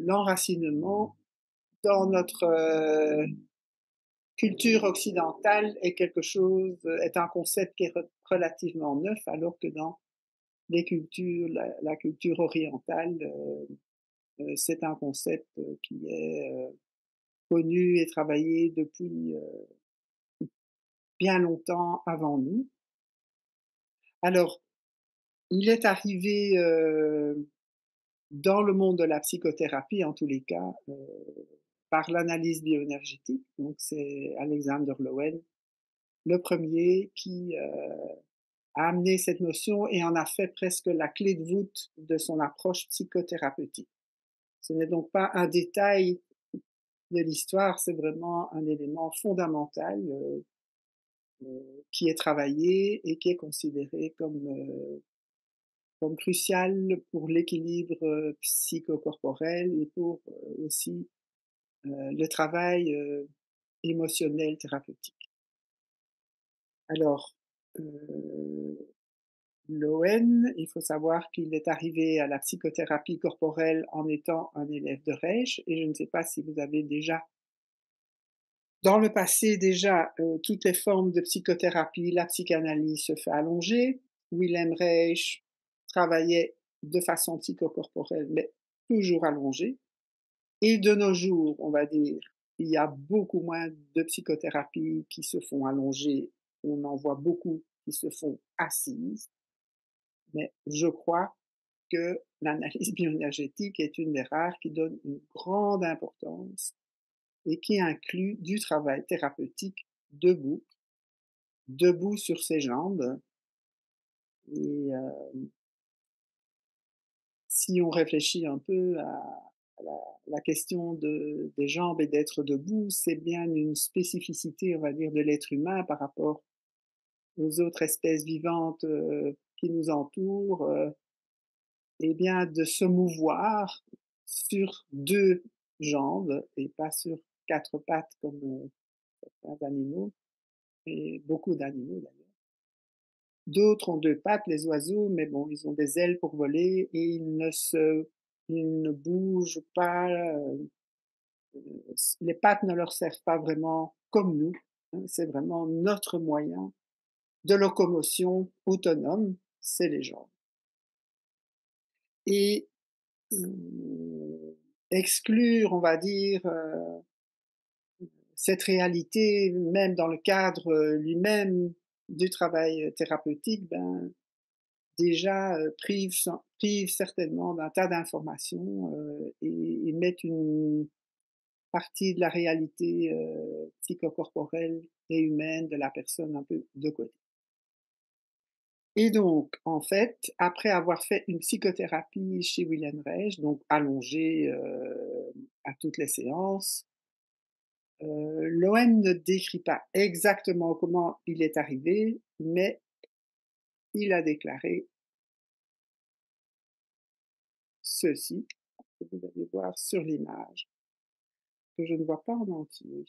l'enracinement dans notre culture occidentale est un concept qui est relativement neuf, alors que dans la culture orientale, c'est un concept qui est connu et travaillé depuis bien longtemps avant nous. Alors, il est arrivé dans le monde de la psychothérapie, en tous les cas, par l'analyse bioénergétique. Donc, c'est Alexander Lowen, le premier qui a amené cette notion et en a fait presque la clé de voûte de son approche psychothérapeutique. Ce n'est donc pas un détail de l'histoire, c'est vraiment un élément fondamental qui est travaillé et qui est considéré comme crucial pour l'équilibre psychocorporel et pour aussi le travail émotionnel thérapeutique. Alors, Lowen, il faut savoir qu'il est arrivé à la psychothérapie corporelle en étant un élève de Reich, et je ne sais pas si vous avez déjà, dans le passé déjà, toutes les formes de psychothérapie, la psychanalyse se fait allonger. Wilhelm Reich travaillait de façon psychocorporelle, mais toujours allongée. Et de nos jours, on va dire, il y a beaucoup moins de psychothérapies qui se font allonger. On en voit beaucoup qui se font assises. Mais je crois que l'analyse bioénergétique est une des rares qui donne une grande importance et qui inclut du travail thérapeutique debout, debout sur ses jambes. Et si on réfléchit un peu à la question des jambes et d'être debout, c'est bien une spécificité, on va dire, de l'être humain par rapport aux autres espèces vivantes qui nous entourent. Eh bien, de se mouvoir sur 2 jambes et pas sur 4 pattes comme certains animaux, et beaucoup d'animaux d'ailleurs. D'autres ont 2 pattes, les oiseaux, mais bon, ils ont des ailes pour voler et ils ne bougent pas, les pattes ne leur servent pas vraiment comme nous, hein, c'est vraiment notre moyen de locomotion autonome, c'est les jambes. Et exclure, on va dire, cette réalité, même dans le cadre lui-même du travail thérapeutique, ben, déjà prive certainement d'un tas d'informations et met une partie de la réalité psychocorporelle et humaine de la personne un peu de côté. Et donc, en fait, après avoir fait une psychothérapie chez Wilhelm Reich, donc allongé à toutes les séances, Loen ne décrit pas exactement comment il est arrivé, mais il a déclaré ceci, que vous allez voir sur l'image, que je ne vois pas en entier.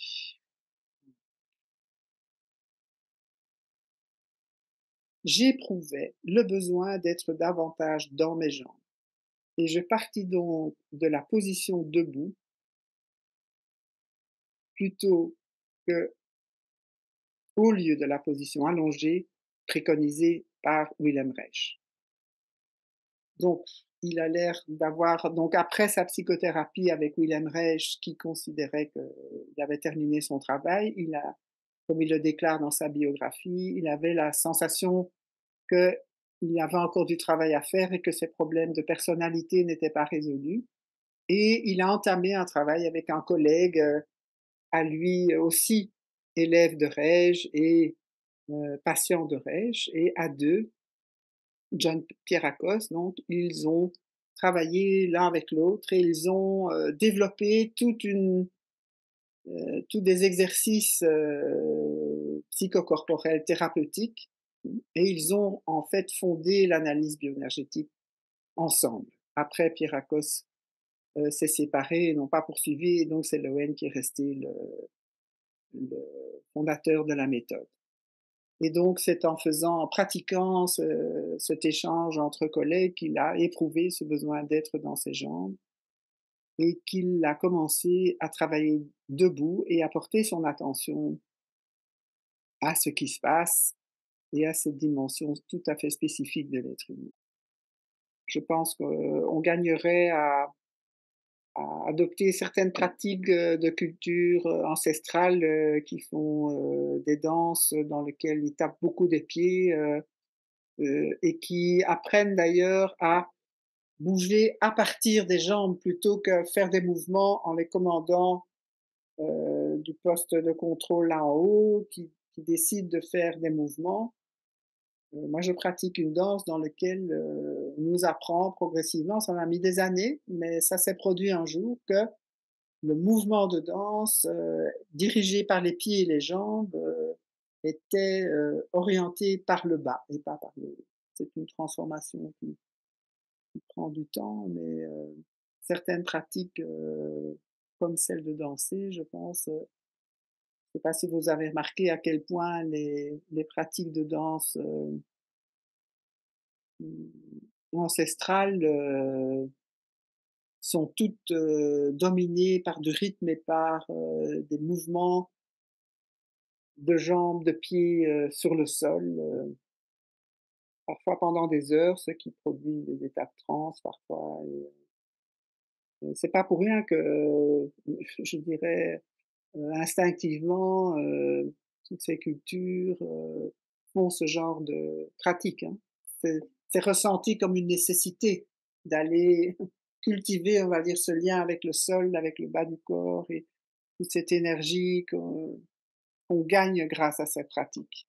J'éprouvais le besoin d'être davantage dans mes jambes, et je partis donc de la position debout plutôt que au lieu de la position allongée préconisée par Wilhelm Reich. Donc, il a l'air d'avoir, donc après sa psychothérapie avec Wilhelm Reich, qui considérait qu'il avait terminé son travail, comme il le déclare dans sa biographie, il avait la sensation qu'il y avait encore du travail à faire et que ses problèmes de personnalité n'étaient pas résolus. Et il a entamé un travail avec un collègue à lui aussi élève de Reich et patient de Reich, et à deux, John Pierrakos, donc ils ont travaillé l'un avec l'autre et ils ont développé tous des exercices psychocorporels thérapeutiques, et ils ont en fait fondé l'analyse bioénergétique ensemble. Après, Pierrakos s'est séparé et n'ont pas poursuivi, et donc c'est Lowen qui est resté le fondateur de la méthode. Et donc, c'est en pratiquant cet échange entre collègues qu'il a éprouvé ce besoin d'être dans ses jambes. et qu'il a commencé à travailler debout et à porter son attention à ce qui se passe et à cette dimension tout à fait spécifique de l'être humain. Je pense qu'on gagnerait à adopter certaines pratiques, de culture, ancestrale, qui font, des danses dans lesquelles ils tapent beaucoup des pieds, et qui apprennent d'ailleurs à bouger à partir des jambes plutôt que faire des mouvements en les commandant, du poste de contrôle là en haut, qui décide de faire des mouvements. Moi, je pratique une danse dans laquelle, on nous apprend progressivement, ça m'a mis des années, mais ça s'est produit un jour que le mouvement de danse, dirigé par les pieds et les jambes, était, orienté par le bas et pas par le haut. C'est une transformation qui prend du temps, mais certaines pratiques, comme celle de danser, je pense, je sais pas si vous avez remarqué à quel point les pratiques de danse, ancestrales, sont toutes, dominées par du rythme et par, des mouvements de jambes, de pieds, sur le sol, parfois pendant des heures, ce qui produit des états de transe parfois et c'est pas pour rien que, je dirais, instinctivement, toutes ces cultures, font ce genre de pratique, hein. C'est c'est ressenti comme une nécessité d'aller cultiver, on va dire, ce lien avec le sol, avec le bas du corps et toute cette énergie qu'on gagne grâce à cette pratique.